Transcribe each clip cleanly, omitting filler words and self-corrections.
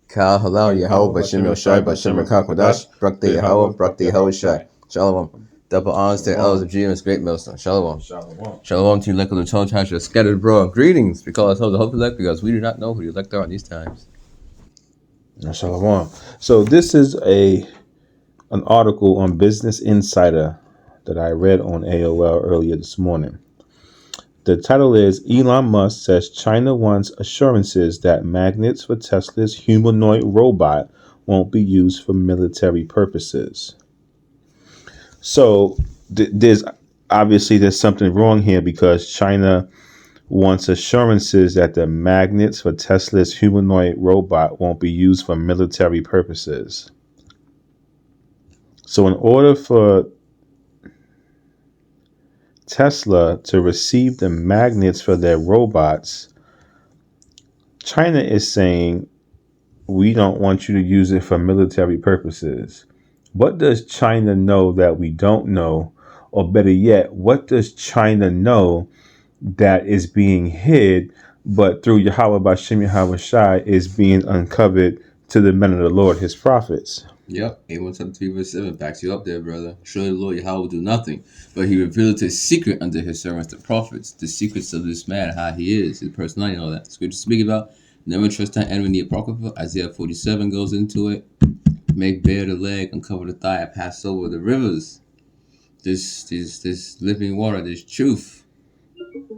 Kal Halal Yahweh Bashem Yoshai Bashem Rakakwadash Brakte Yahweh Brakte Yahweh Shai. Shalom. Double honors to the elders of Judah, great millstone. Shalom. Shalom to you, elect of the 12 tribes that are scattered abroad. Greetings. We call ourselves the hope elect because we do not know who the elect are in these times. Shalom. So this is an article on Business Insider that I read on AOL earlier this morning. The title is Elon Musk says China wants assurances that magnets for Tesla's humanoid robot won't be used for military purposes. So there's something wrong here because China wants assurances that the magnets for Tesla's humanoid robot won't be used for military purposes. So in order for Tesla to receive the magnets for their robots, China is saying, we don't want you to use it for military purposes. What does China know that we don't know? Or better yet, what does China know that is being hid, but through Yahweh Bashem Yahweh Shai is being uncovered to the men of the Lord, his prophets? Yep, A173 verse 7 backs you up there, brother. Surely the Lord Yahweh will do nothing, but he revealed his secret unto his servants, the prophets, the secrets of this man, how he is, his personality, and all that. Scripture speak about. Never trust that enemy in the Apocrypha. Isaiah 47 goes into it. Make bare the leg, uncover the thigh, and pass over the rivers. This living water, this truth,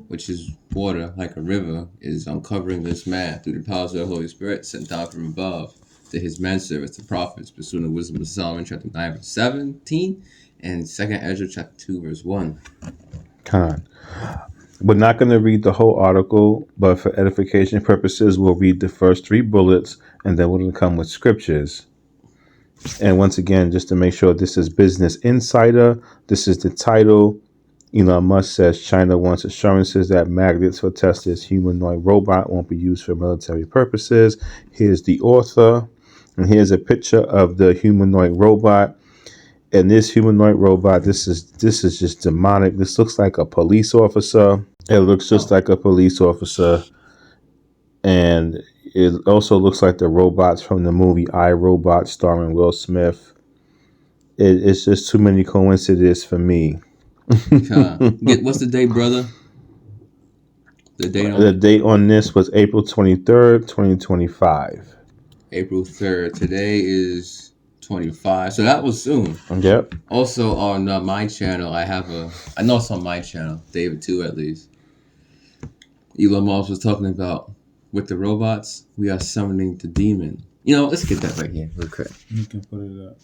which is water like a river, is uncovering this man through the powers of the Holy Spirit sent down from above to his manservants, the prophets, pursuing the wisdom of Solomon, chapter 9, verse 17, and 2nd Ezra, chapter 2, verse 1. Con. We're not going to read the whole article, but for edification purposes, we'll read the first 3 bullets, and then we'll come with scriptures. And once again, just to make sure this is Business Insider, this is the title. Elon Musk says China wants assurances that magnets for Tesla's humanoid robot won't be used for military purposes. Here's the author. And here's a picture of the humanoid robot. And this humanoid robot, this is just demonic. This looks like a police officer. It looks just like a police officer. And it also looks like the robots from the movie I, Robot starring Will Smith. It's just too many coincidences for me. What's the date, brother? The date on this was April 23rd, 2025. April 3rd. Today is 25. So that was soon. Yep. Also on my channel, I know it's on my channel, David too at least. Elon Musk was talking about with the robots, we are summoning the demon. Let's get that right here real quick. You can put it up.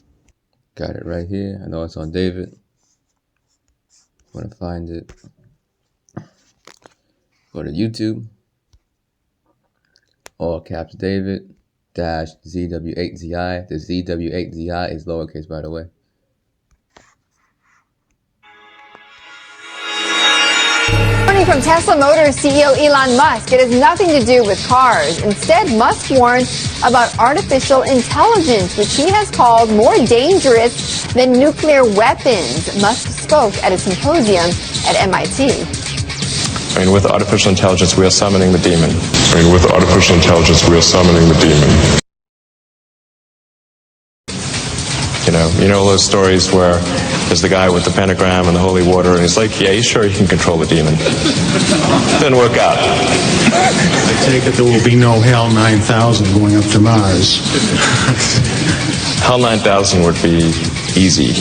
Got it right here. I know it's on David. Want to find it? Go to YouTube. All caps David dash ZW8ZI. The ZW8ZI is lowercase, by the way. Warning from Tesla Motors CEO Elon Musk. It has nothing to do with cars. Instead, Musk warned about artificial intelligence, which he has called more dangerous than nuclear weapons. Musk spoke at a symposium at MIT. With artificial intelligence, we are summoning the demon. With artificial intelligence, we are summoning the demon. You know those stories where there's the guy with the pentagram and the holy water, and he's like, yeah, he's sure he can control the demon. Didn't work out. I take it there will be no HAL 9000 going up to Mars. HAL 9000 would be easy.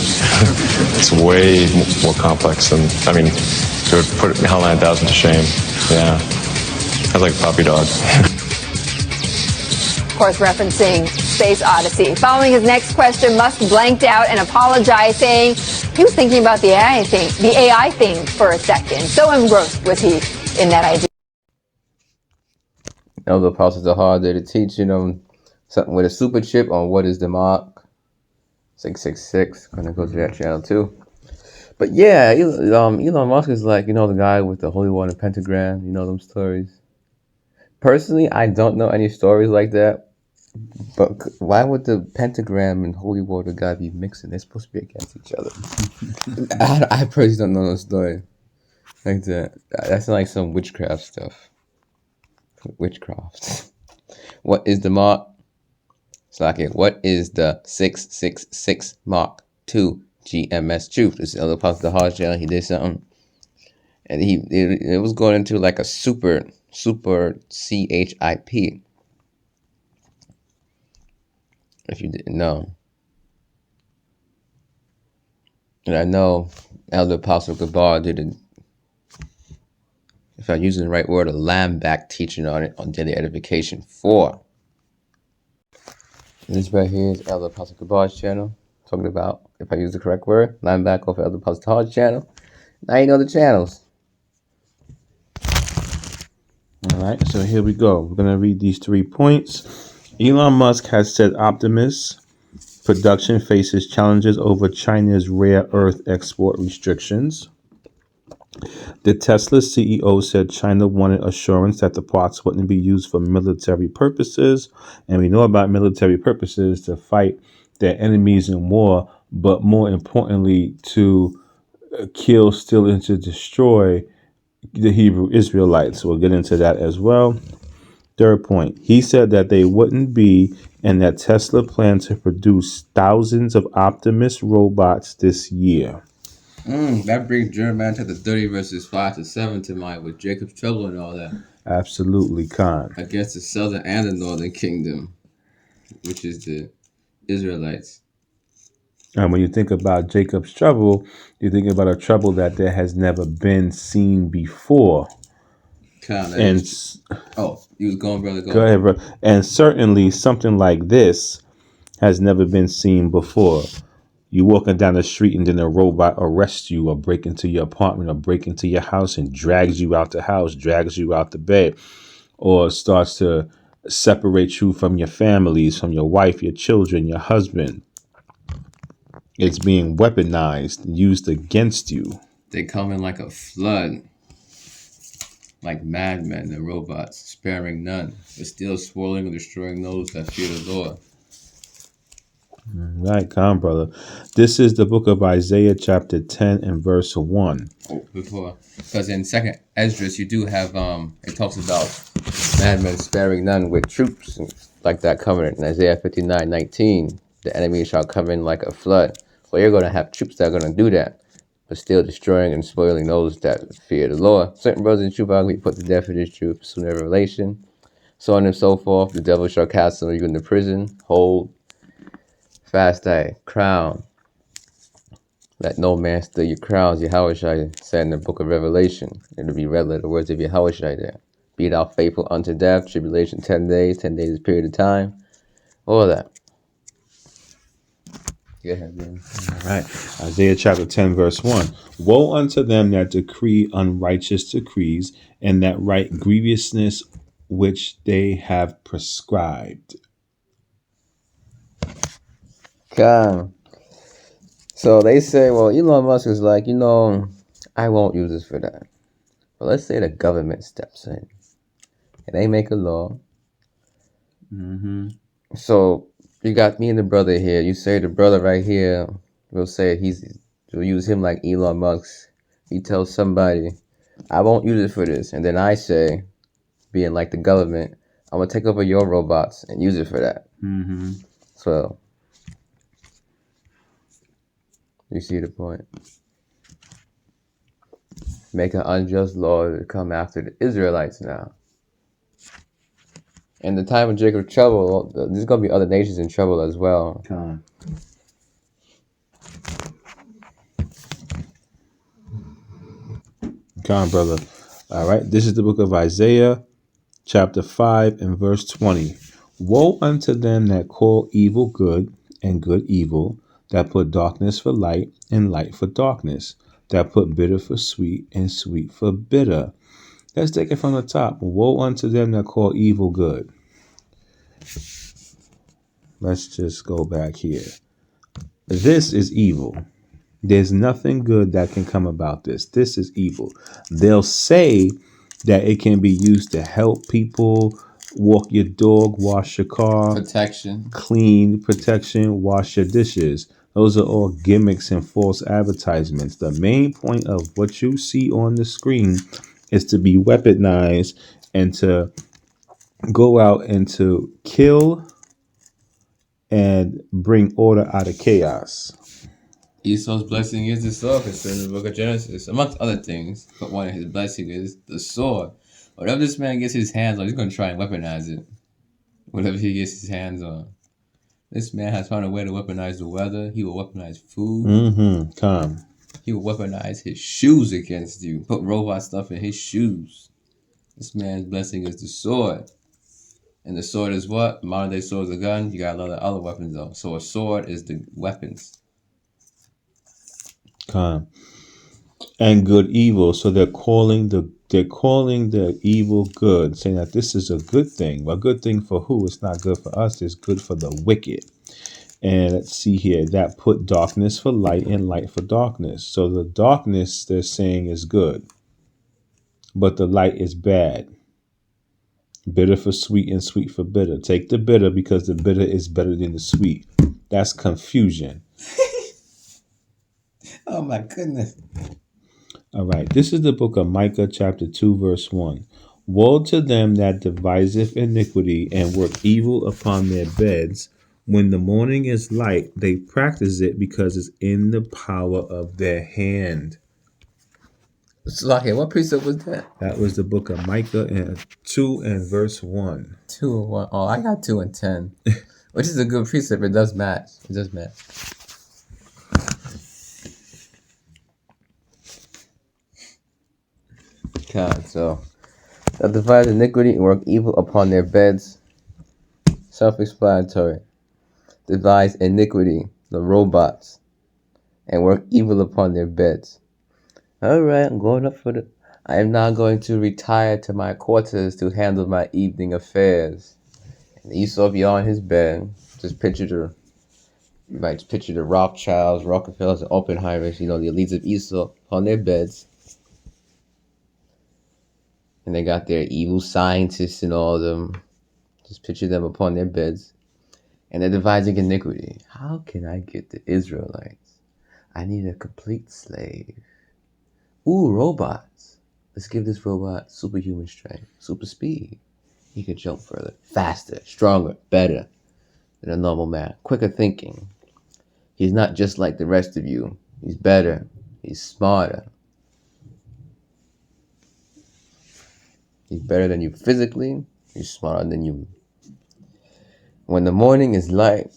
It's way more complex than, it would put HAL 9000 to shame. Yeah. Sounds like a puppy dog. Of course, referencing Space Odyssey. Following his next question, Musk blanked out and apologized, saying he was thinking about the AI thing for a second. So engrossed was he in that idea. The apostles are hard there to teach, something with a super chip on what is the mark. 666. Gonna go to that channel too. But yeah, Elon Musk is like, the guy with the holy water and pentagram, them stories. Personally, I don't know any stories like that. But why would the pentagram and holy water guy be mixing? They're supposed to be against each other. I personally don't know no story like that. That's like some witchcraft stuff. Witchcraft. What is the mark? Slakia, what is the 666 Mark II GMS truth? This is Elder Apostle Hall channel. He did something. And it was going into like a super CHIP. If you didn't know. And I know Elder Apostle Gabar did it, if I'm using the right word, a lamb-back teaching on it on Daily Edification 4. This right here is Elder Apostle Gabar's channel. Talking about, if I use the correct word, lamb-back off Elder Apostle Todd's channel. Now you know the channels. All right, so here we go. We're going to read these 3 points. Elon Musk has said Optimus production faces challenges over China's rare earth export restrictions. The Tesla CEO said China wanted assurance that the parts wouldn't be used for military purposes. And we know about military purposes to fight their enemies in war, but more importantly, to kill, steal, and to destroy the Hebrew Israelites. We'll get into that as well. 3rd point, he said that they wouldn't be, and that Tesla planned to produce thousands of Optimus robots this year. That brings Jeremiah chapter 30 verses 5 to 7 to mind with Jacob's trouble and all that. Absolutely, Khan. Against the southern and the northern kingdom, which is the Israelites. And when you think about Jacob's trouble, you think about a trouble that there has never been seen before. And you was going, brother. Go ahead, bro. And certainly something like this has never been seen before. You walking down the street and then a robot arrests you or break into your apartment or break into your house and drags you out the house, drags you out the bed, or starts to separate you from your families, from your wife, your children, your husband. It's being weaponized, used against you. They come in like a flood. Like madmen, the robots, sparing none, but still spoiling and destroying those that fear the Lord. Right, come, brother. This is the book of Isaiah, chapter 10 and verse 1. Because in 2nd Esdras, you do have, it talks about madmen sparing none with troops, like that covenant. In Isaiah 59:19, the enemy shall come in like a flood. Well, you're going to have troops that are going to do that, but still destroying and spoiling those that fear the Lord. Certain brothers and truth are going to be put to death for this truth, pursuing their revelation, so on and so forth. The devil shall cast some of you into prison, hold fast thy crown. Let no man steal your crowns. Yahushua said in the book of Revelation. It'll be read the words of Yahushua there. Be thou faithful unto death. Tribulation 10 days. 10 days is a period of time. All that. Go ahead, man. All right. Isaiah chapter 10, verse 1. Woe unto them that decree unrighteous decrees, and that write grievousness which they have prescribed. Come. So they say, well, Elon Musk is like, I won't use this for that. But let's say the government steps in and they make a law. So you got me and the brother here. You say the brother right here will say we'll use him like Elon Musk. He tells somebody, I won't use it for this. And then I say, being like the government, I'm going to take over your robots and use it for that. So you see the point. Make an unjust law to come after the Israelites now. In the time of Jacob's trouble, there's going to be other nations in trouble as well. Come on, brother. All right. This is the book of Isaiah, chapter 5 and verse 20. Woe unto them that call evil good and good evil, that put darkness for light and light for darkness, that put bitter for sweet and sweet for bitter. Let's take it from the top. Woe unto them that call evil good. Let's just go back here. This is evil. There's nothing good that can come about this. This is evil. They'll say that it can be used to help people, walk your dog, wash your car, protection, clean, protection, wash your dishes. Those are all gimmicks and false advertisements. The main point of what you see on the screen is to be weaponized and to go out and to kill and bring order out of chaos. Esau's blessing is the sword, concerning the book of Genesis, amongst other things. But one of his blessings is the sword. Whatever this man gets his hands on, he's going to try and weaponize it. Whatever he gets his hands on. This man has found a way to weaponize the weather. He will weaponize food. Come. He will weaponize his shoes against you. Put robot stuff in his shoes. This man's blessing is the sword. And the sword is what? Modern day sword is a gun. You got a lot of other weapons though. So a sword is the weapons. Come. And good evil. So they're calling the evil good, saying that this is a good thing. But a good thing for who? It's not good for us. It's good for the wicked. And let's see here. That put darkness for light and light for darkness. So the darkness they're saying is good. But the light is bad. Bitter for sweet and sweet for bitter. Take the bitter because the bitter is better than the sweet. That's confusion. Oh my goodness. All right. This is the book of Micah chapter 2 verse 1. Woe to them that deviseth iniquity and work evil upon their beds. When the morning is light, they practice it because it's in the power of their hand. Slakia, what precept was that? That was the book of Micah 2 and verse 1. 2 and 1. Oh, I got 2 and 10. Which is a good precept. It does match. It does match. God, so that devise iniquity and work evil upon their beds. Self-explanatory. Devise iniquity, the robots, and work evil upon their beds. Alright, I'm going up for I am now going to retire to my quarters to handle my evening affairs. And Esau beyond his bed, just picture you might picture the Rothschilds, Rockefellers, and Oppenheimers, the elites of Esau on their beds. And they got their evil scientists and all of them. Just picture them upon their beds. And they're devising iniquity. How can I get the Israelites? I need a complete slave. Ooh, robots. Let's give this robot superhuman strength, super speed. He can jump further, faster, stronger, better than a normal man. Quicker thinking. He's not just like the rest of you. He's better. He's smarter. He's better than you physically. He's smarter than you. When the morning is light,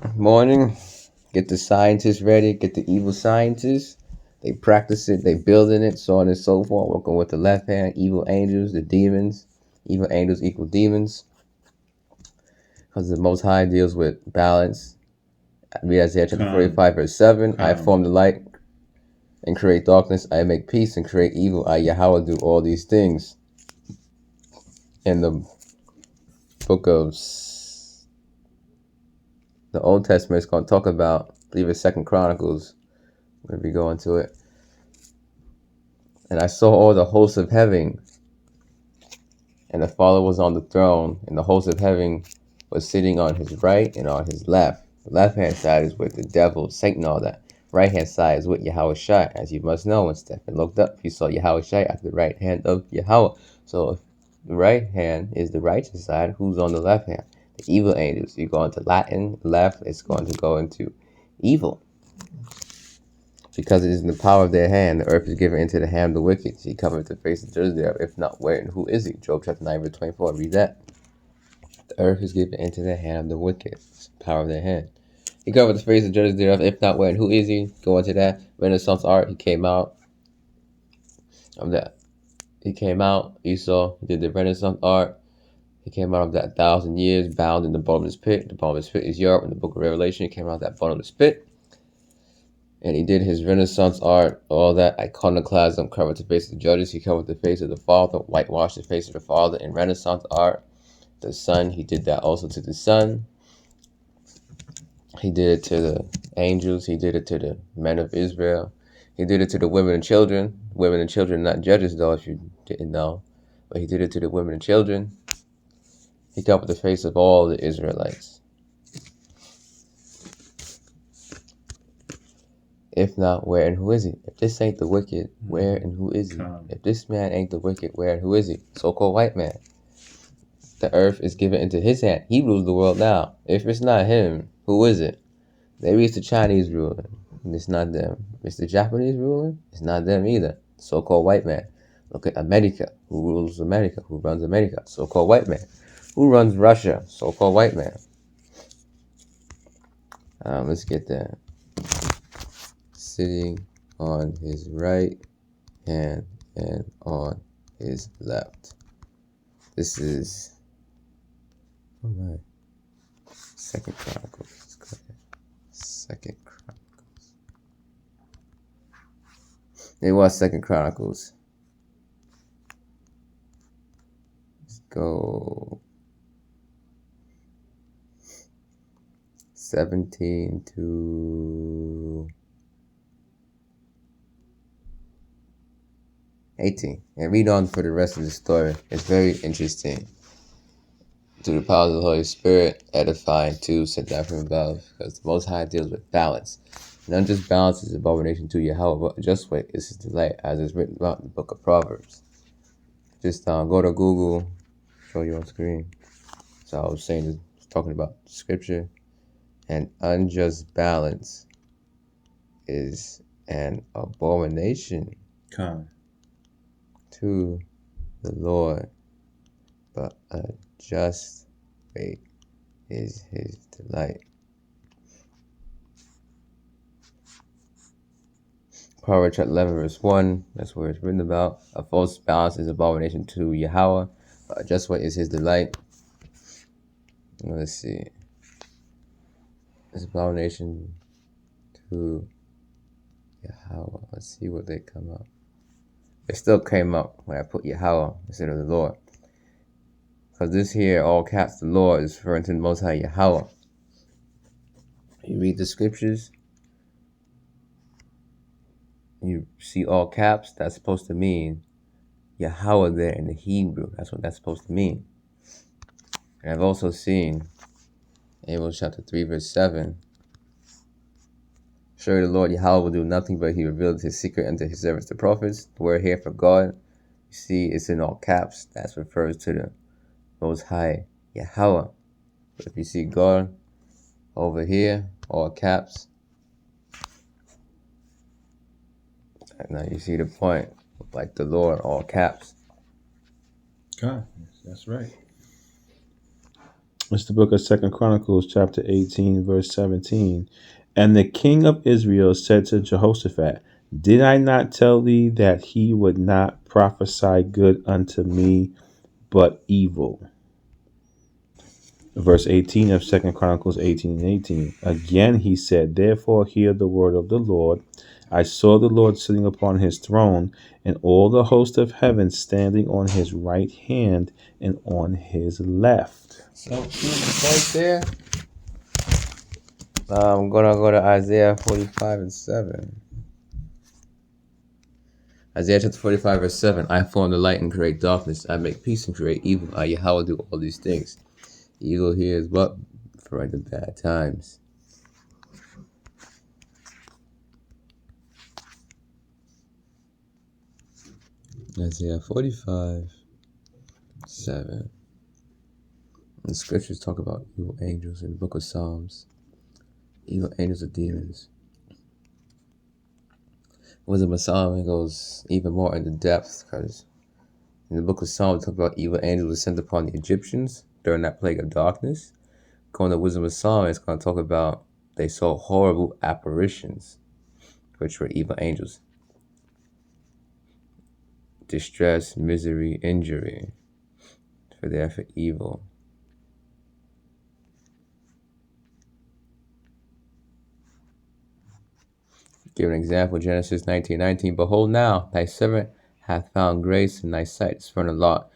get the scientists ready, get the evil scientists. They practice it, they building it, so on and so forth. Working with the left hand, evil angels, the demons. Evil angels equal demons. Because the Most High deals with balance. Read Isaiah chapter 45 verse 7. I form the light and create darkness. I make peace and create evil. I, Yahweh, do all these things. In the book of the Old Testament, it's going to talk about, I believe it's 2 Chronicles, when we go into it. And I saw all the hosts of heaven, and the Father was on the throne, and the hosts of heaven was sitting on his right and on his left. The left-hand side is with the devil, Satan, all that. Right-hand side is with Yahweh Shai. As you must know, when Stephen looked up, he saw Yahweh Shai at the right hand of Yahweh. So if the right hand is the righteous side, who's on the left hand? The evil angels. You go into Latin, left, it's going to go into evil. Because it is in the power of their hand, the earth is given into the hand of the wicked. He covered the face of the judges thereof. If not, where and who is he? Job chapter 9, verse 24. Read that. The earth is given into the hand of the wicked. It's the power of their hand. He covered the face of the judges thereof. If not, where and who is he? Go into that. Renaissance art. He came out of that. He came out. Esau did the Renaissance art. He came out of that 1,000 years bound in the bottomless pit. The bottomless pit is Europe. In the book of Revelation, he came out of that bottomless pit. And he did his Renaissance art, all that iconoclasm, covered the face of the judges. He covered the face of the Father, whitewashed the face of the Father in Renaissance art. The Son, he did that also to the Son. He did it to the angels. He did it to the men of Israel. He did it to the women and children. Women and children, not judges, though, if you didn't know. But he did it to the women and children. He covered the face of all the Israelites. If not, where and who is he? If this ain't the wicked, where and who is he? If this man ain't the wicked, where and who is he? So-called white man. the earth is given into his hand. He rules the world now. If it's not him, who is it? Maybe it's the Chinese ruling. It's not them. It's the Japanese ruling. It's not them either. So-called white man. Look at America. Who rules America? Who runs America? So-called white man. Who runs Russia? So-called white man. Let's get that. Sitting on his right hand and on his left. This is, oh my, Second Chronicles. Let's go ahead. Second Chronicles. It was Second Chronicles. Let's go 17 to 18. And read on for the rest of the story. It's very interesting. Through the power of the Holy Spirit, edifying too, sent down from above. Because the Most High deals with balance. Not just balance is abomination to Yahweh, but just way is his delight, as is written about in the book of Proverbs. Just go to Google, show you on screen. So I was saying, talking about scripture. And unjust balance is an abomination to the Lord, but a just rate is his delight. Proverbs 11 verse 1, that's where it's written about. A false balance is abomination to Yahweh, but a just rate is his delight. Let's see. It's abomination to Yahweh. Let's see what they come up. It still came up when I put Yahweh instead of the Lord. Because this here, all caps, the Lord is referring to the Most High Yahweh. You read the scriptures, you see all caps, that's supposed to mean Yahweh there in the Hebrew. That's what that's supposed to mean. And I've also seen Amos chapter 3 verse 7. Surely the Lord Yahweh will do nothing, but he revealed his secret unto his servants the prophets. The word here for God, you see, it's in all caps. That refers to the Most High Yahweh. But if you see God over here, all caps, now you see the point, like the Lord, all caps. God, that's right. It's the book of Second Chronicles, chapter 18, verse 17. And the king of Israel said to Jehoshaphat, Did I not tell thee that he would not prophesy good unto me, but evil? Verse 18 of Second Chronicles 18 and 18. Again he said, Therefore hear the word of the Lord. I saw the Lord sitting upon his throne, and all the host of heaven standing on his right hand and on his left. So, right there, I'm going to go to Isaiah 45 and 7. Isaiah chapter 45 verse 7. I form the light and create darkness. I make peace and create evil. I, Yahweh, do all these things. Evil here is what? For right the bad times. Isaiah 45, 7. The scriptures talk about evil angels in the book of Psalms. Evil angels are demons. Wisdom of Solomon goes even more into depth, because in the book of Psalms, it talks about evil angels descend upon the Egyptians during that plague of darkness. Going to Wisdom of Solomon, it's going to talk about they saw horrible apparitions, which were evil angels. Distress, misery, injury, for there for evil. Give an example, Genesis 19:19. Behold now, thy servant hath found grace in thy sight. It's from the law,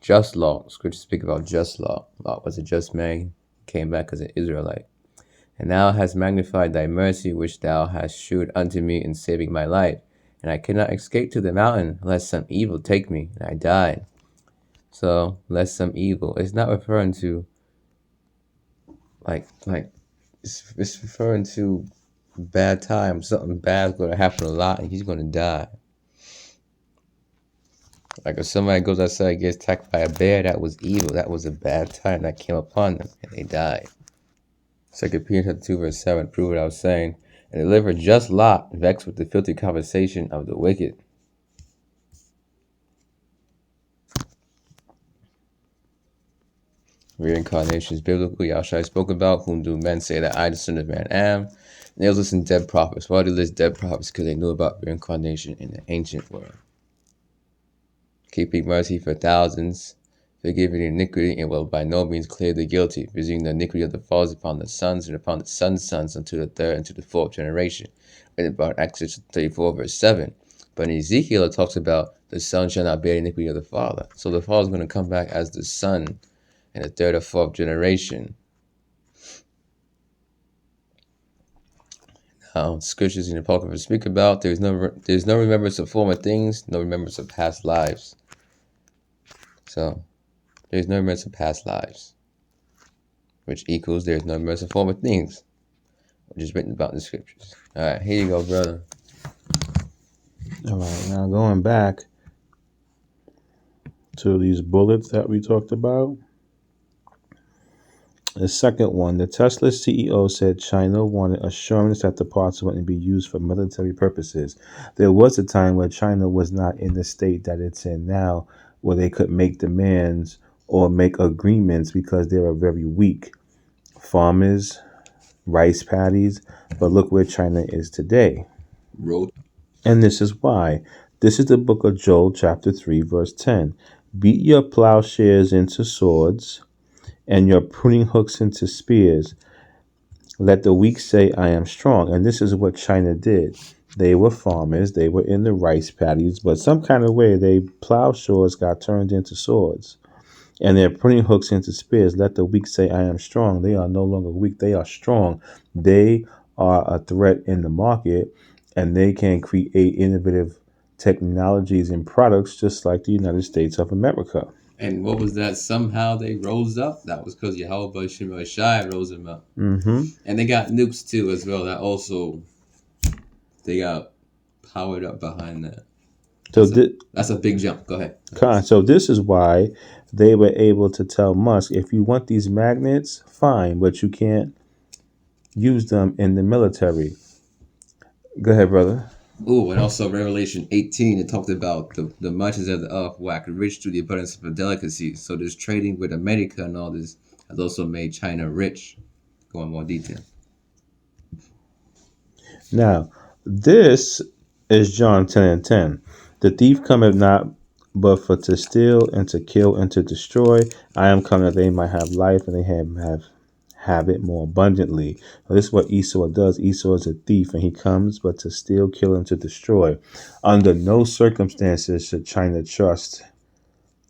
just law. Scriptures speak about just law. Lot was a just man, came back as an Israelite. And thou hast magnified thy mercy, which thou hast shewed unto me in saving my life. And I cannot escape to the mountain, lest some evil take me, and I die. So, lest some evil. It's not referring to, it's referring to bad times. Something bad's going to happen a lot, and he's going to die. Like if somebody goes outside and gets attacked by a bear, that was evil. That was a bad time that came upon them, and they died. 2 Peter chapter 2 verse 7 prove what I was saying. And deliver just Lot, vexed with the filthy conversation of the wicked. Reincarnation is biblical. Yahshua spoke about, whom do men say that I, the Son of Man, am. And they also listen dead prophets. Why do they list dead prophets? Because they knew about reincarnation in the ancient world. Keeping mercy for thousands, forgiving iniquity, and will by no means clear the guilty, visiting the iniquity of the fathers upon the sons, and upon the sons' sons, unto the third and to the fourth generation. Written about Exodus 34 verse 7. But in Ezekiel it talks about the son shall not bear the iniquity of the father. So the father is going to come back as the son in the third or fourth generation. Now, scriptures in the Apocrypha speak about there's no remembrance of former things, no remembrance of past lives. So, there's no remembrance of past lives, which equals there's no remembrance of former things, which is written about in the scriptures. All right, here you go, brother. All right, now going back to these bullets that we talked about. The second one, the Tesla CEO said China wanted assurance that the parts wouldn't be used for military purposes. There was a time where China was not in the state that it's in now, where they could make demands or make agreements because they were very weak. Farmers, rice paddies, but look where China is today. Road. And this is why. This is the book of Joel, chapter 3, verse 10. Beat your plowshares into swords and your pruning hooks into spears. Let the weak say, I am strong. And this is what China did. They were farmers. They were in the rice paddies. But some kind of way, they plowshares got turned into swords. And their pruning hooks into spears. Let the weak say, I am strong. They are no longer weak. They are strong. They are a threat in the market. And they can create innovative technologies and products just like the United States of America. And what was that? Somehow they rose up. That was because Yahweh Shemai Shai rose them up. Mm-hmm. And they got nukes too as well. That also, they got powered up behind that. So that's a big jump. Go ahead. So this is why they were able to tell Musk, if you want these magnets, fine, but you can't use them in the military. Go ahead, brother. Oh, and also Revelation 18, it talked about the merchants of the earth whack rich through the abundance of delicacies. So this trading with America and all this has also made China rich. Go in more detail. Now, this is John 10 and 10. The thief cometh not but for to steal and to kill and to destroy. I am come that they might have life and they have it more abundantly. Now, this is what Esau does. Esau is a thief, and he comes but to steal, kill, and to destroy. Under no circumstances should China trust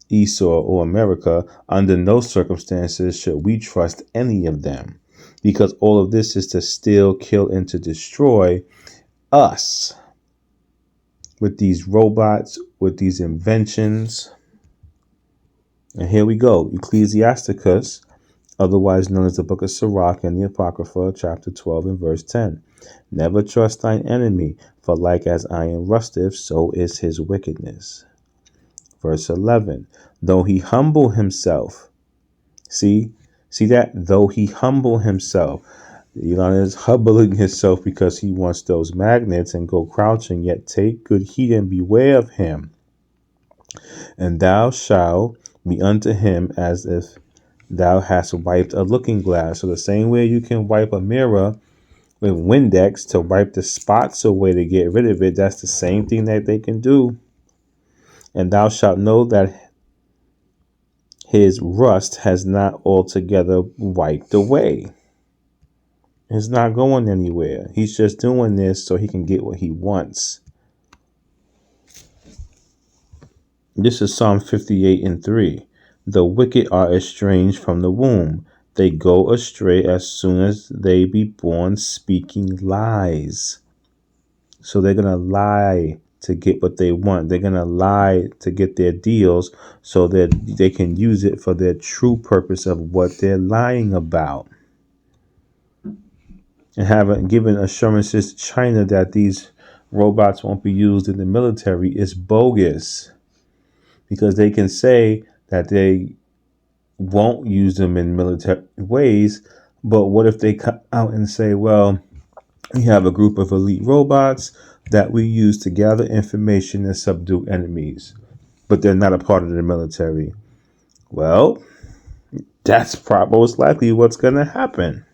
Esau or America. Under no circumstances should we trust any of them, because all of this is to steal, kill, and to destroy us with these robots, with these inventions. And here we go. Ecclesiasticus, otherwise known as the book of Sirach and the Apocrypha, chapter 12 and verse 10. Never trust thine enemy, for like as iron rusteth, so is his wickedness. Verse 11. Though he humble himself. See that? Though he humble himself. Elon is humbling himself because he wants those magnets and go crouching, yet take good heed and beware of him. And thou shalt be unto him as if thou hast wiped a looking glass. So the same way you can wipe a mirror with Windex to wipe the spots away to get rid of it, that's the same thing that they can do. And thou shalt know that his rust has not altogether wiped away. It's not going anywhere. He's just doing this so he can get what he wants. This is Psalm 58 and 3. The wicked are estranged from the womb. They go astray as soon as they be born, speaking lies. So they're going to lie to get what they want. They're going to lie to get their deals so that they can use it for their true purpose of what they're lying about. And haven't given assurances to China that these robots won't be used in the military is bogus. because they can say that they won't use them in military ways, but what if they come out and say, well, we have a group of elite robots that we use to gather information and subdue enemies, but they're not a part of the military? Well, that's most likely what's going to happen.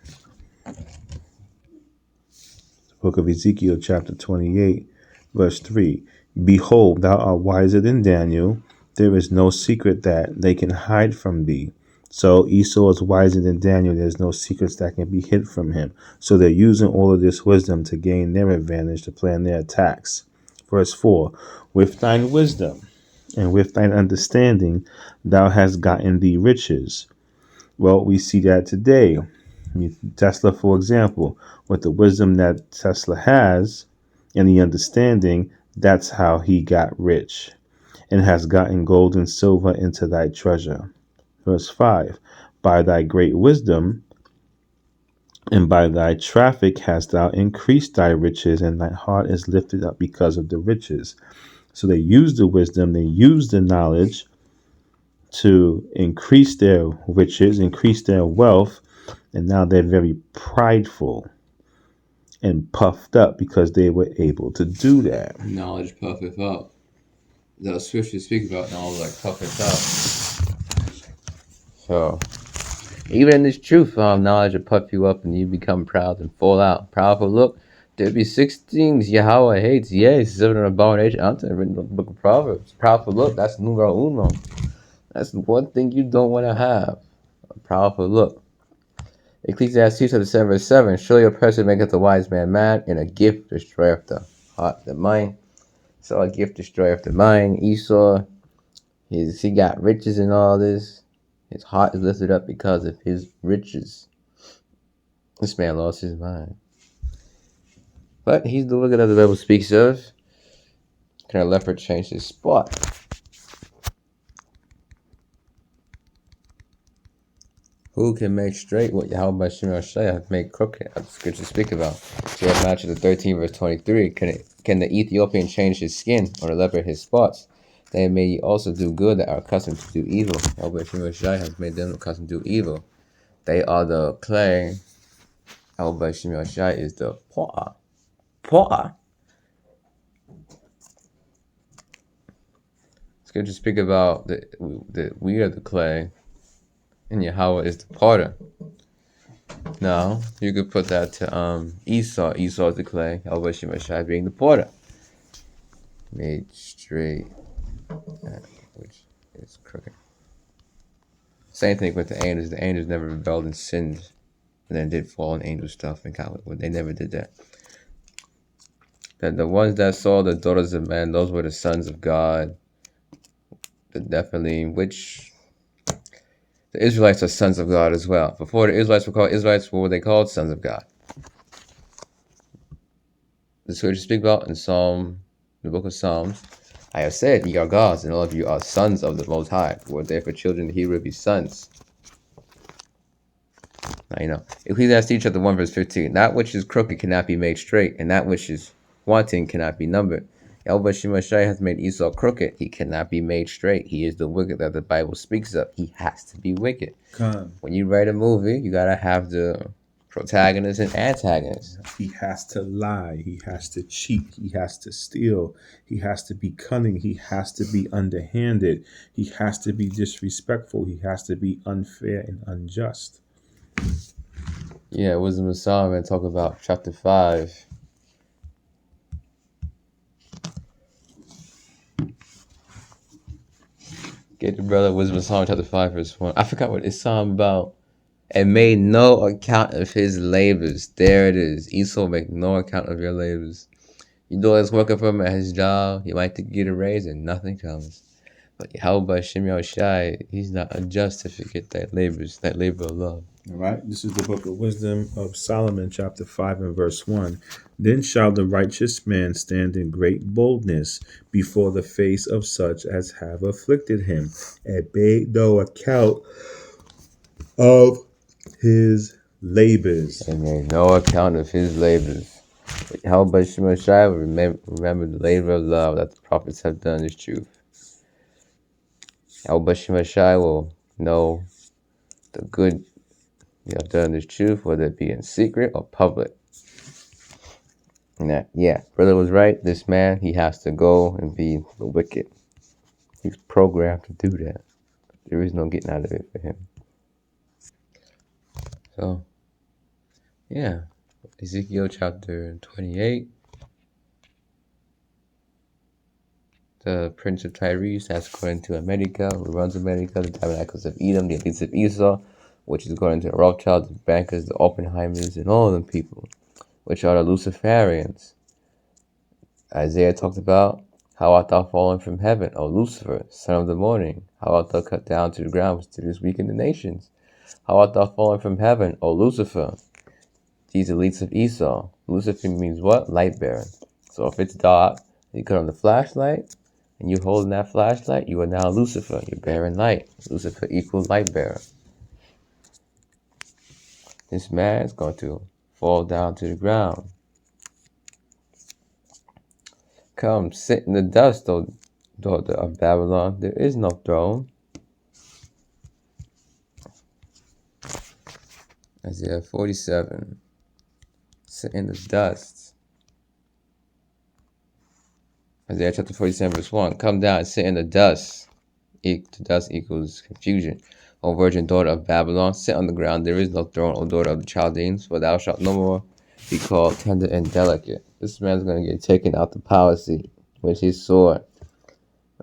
Book of Ezekiel, chapter 28, verse 3. Behold, thou art wiser than Daniel. There is no secret that they can hide from thee. So Esau is wiser than Daniel. There's no secrets that can be hid from him. So they're using all of this wisdom to gain their advantage, to plan their attacks. Verse 4. With thine wisdom and with thine understanding, thou hast gotten thee riches. Well, we see that today. Tesla, for example, with the wisdom that Tesla has and the understanding, that's how he got rich, and has gotten gold and silver into thy treasure. Verse 5. By thy great wisdom and by thy traffic hast thou increased thy riches, and thy heart is lifted up because of the riches. So they use the wisdom, they use the knowledge to increase their riches, increase their wealth, and now they're very prideful and puffed up because they were able to do that. Knowledge puffeth up. The scriptures speak about knowledge like puffeth up. So, even in this truth, knowledge will puff you up and you become proud and fall out. Proudful look. There be 6 things Yahweh hates. Yes, 7 abomination. I'm written in the book of Proverbs. Proudful look. That's numero uno. That's one thing you don't want to have. A proudful look. Ecclesiastes 7 verse 7. Surely a person maketh a wise man mad, and a gift destroyeth the heart, the mind. So a gift destroyeth the mind. Esau, he got riches and all this. His heart is lifted up because of his riches. This man lost his mind. But he's the wicked that the Bible speaks of. Can a leopard change his spot? Who can make straight what Yahweh Shemel Shai have made crooked? That's the scripture speak about. Jeremiah chapter 13 verse 23. Can the Ethiopian change his skin, or the leopard his spots? They may also do good that are accustomed to do evil. Yahweh Shemel Shai has made them accustomed to do evil. They are the clay. Yahweh Shemel Shai is the potter. Potter. Scripture speak about that we are the clay, and Yahweh is the potter. Now, you could put that to Esau. Esau is the clay. Yahweh Shemel Shai being the potter. Made straight, which is crooked. Same thing with the angels. The angels never rebelled and sinned, and then did fallen angel stuff and kind of. They never did that. That the ones that saw the daughters of men, those were the sons of God. Definitely, which the Israelites are sons of God as well. Before the Israelites were called Israelites, what were they called? Sons of God. The scripture speak about in the book of Psalms. I have said, ye are gods, and all of you are sons of the Most High. Were therefore children, he will be sons. Now you know. Ecclesiastes chapter 1 verse 15. That which is crooked cannot be made straight, and that which is wanting cannot be numbered. Yahweh Shemel Shai has made Esau crooked. He cannot be made straight. He is the wicked that the Bible speaks of. He has to be wicked. When you write a movie, you gotta have the protagonist and antagonist. He has to lie. He has to cheat. He has to steal. He has to be cunning. He has to be underhanded. He has to be disrespectful. He has to be unfair and unjust. Yeah, Wisdom of Solomon talk about chapter 5. Get the brother Wisdom of Solomon chapter 5 verse 1. I forgot what it's Psalm about. And made no account of his labors. There it is. Esau make no account of your labors. You know that's working for him at his job. You might get a raise and nothing comes. But Yahweh Shemel Shai, he's not unjust to forget that labors, that labor of love. All right. This is the book of Wisdom of Solomon, chapter 5 and verse 1. Then shall the righteous man stand in great boldness before the face of such as have afflicted him, and made no account of his labors. And made no account of his labors. But Yahweh Shemel Shai will remember the labor of love that the prophets have done is truth. Al Bashim Shai will know the good you have done this truth, whether it be in secret or public. And that, yeah, brother was right. This man, he has to go and be the wicked. He's programmed to do that. There is no getting out of it for him. So, yeah. Ezekiel chapter 28. The Prince of Tyrese, that's according to America, who runs America, the Tabernacles of Edom, the elites of Esau, which is according to the Rothschilds, the bankers, the Oppenheimers, and all of them people, which are the Luciferians. Isaiah talked about, how art thou fallen from heaven, O Lucifer, son of the morning? How art thou cut down to the ground, which didst weaken the nations? How art thou fallen from heaven, O Lucifer? These elites of Esau. Lucifer means what? Light bearer. So if it's dark, you cut on the flashlight, and you holding that flashlight, you are now Lucifer. You're bearing light. Lucifer equals light bearer. This man is going to fall down to the ground. Come, sit in the dust, O daughter of Babylon. There is no throne. Isaiah 47. Sit in the dust. Isaiah chapter 47 verse 1. Come down and sit in the dust. The dust equals confusion. O virgin daughter of Babylon, sit on the ground. There is no throne, O daughter of the Chaldeans, for thou shalt no more be called tender and delicate. This man's going to get taken out the power seat with his sword.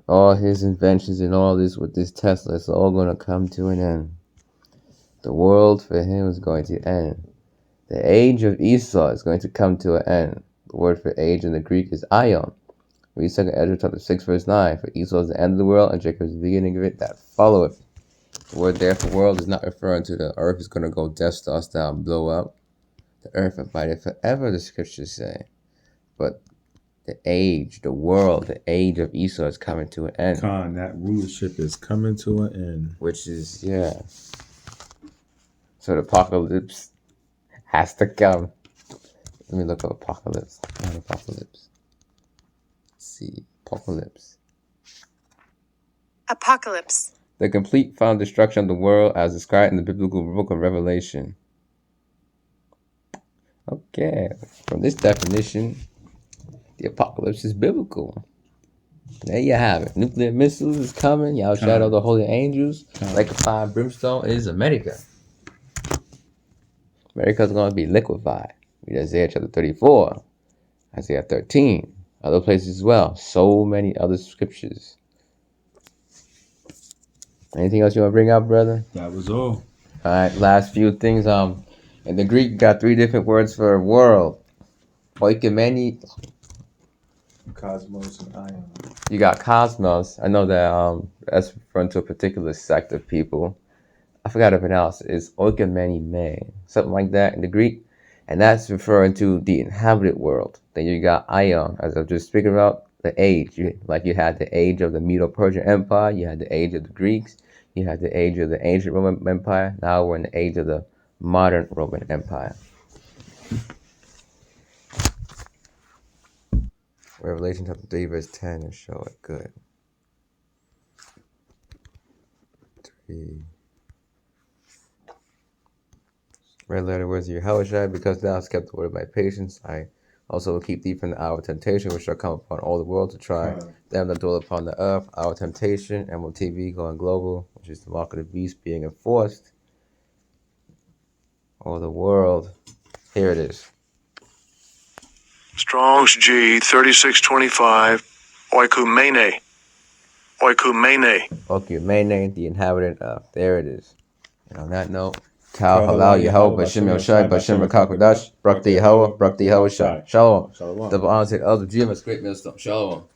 All his inventions and all this with this Tesla, it's all going to come to an end. The world for him is going to end. The age of Esau is going to come to an end. The word for age in the Greek is aion. Read 2 Ezra chapter 6 verse 9. For Esau is the end of the world, and Jacob is the beginning of it that followeth. The word there for world is not referring to the earth is going to go Death Star style and blow up. The earth abideth forever, the scriptures say. But the age, the world, the age of Esau is coming to an end. Khan, that rulership is coming to an end. Which is, yeah. So the apocalypse has to come. Let me look up apocalypse. Not apocalypse. Let's see. Apocalypse. Apocalypse. The complete final destruction of the world as described in the biblical book of Revelation. Okay. From this definition, the apocalypse is biblical. There you have it. Nuclear missiles is coming. Y'all shadow the holy angels. Like a fire and brimstone is America. America's going to be liquefied. Read Isaiah chapter 34, Isaiah 13, other places as well. So many other scriptures. Anything else you want to bring up, brother? That was all. All right, last few things. In the Greek, you got 3 different words for world. Oikumeni. Cosmos and ion. You got cosmos. I know that that's referring to a particular sect of people. I forgot to pronounce it. It's oikumeni me, something like that in the Greek, and that's referring to the inhabited world. Then you got ion, as I was just speaking about, the age. You had the age of the Medo-Persian Empire. You had the age of the Greeks. You had the age of the ancient Roman Empire. Now we're in the age of the modern Roman Empire. Revelation chapter 3 verse 10 and show it good. 3. Red letter words of Yahushua, because thou hast kept the word of my patience, I also will keep thee from the hour of temptation, which shall come upon all the world to try them that dwell upon the earth. Our temptation, MOTV going global, which is the mark of the beast being enforced. All the world. Here it is. Strong's G 3625, oikumene. Oikumene. Oikumene, the inhabitant of. There it is. And on that note, Tal Halal Yahweh, Bashem Yoshai, Bashem Rakakodash, Brakti Yahweh, Brakti Yahweh Shai. Shalom. Double honor to the elder GMS, great millstone. Shalom.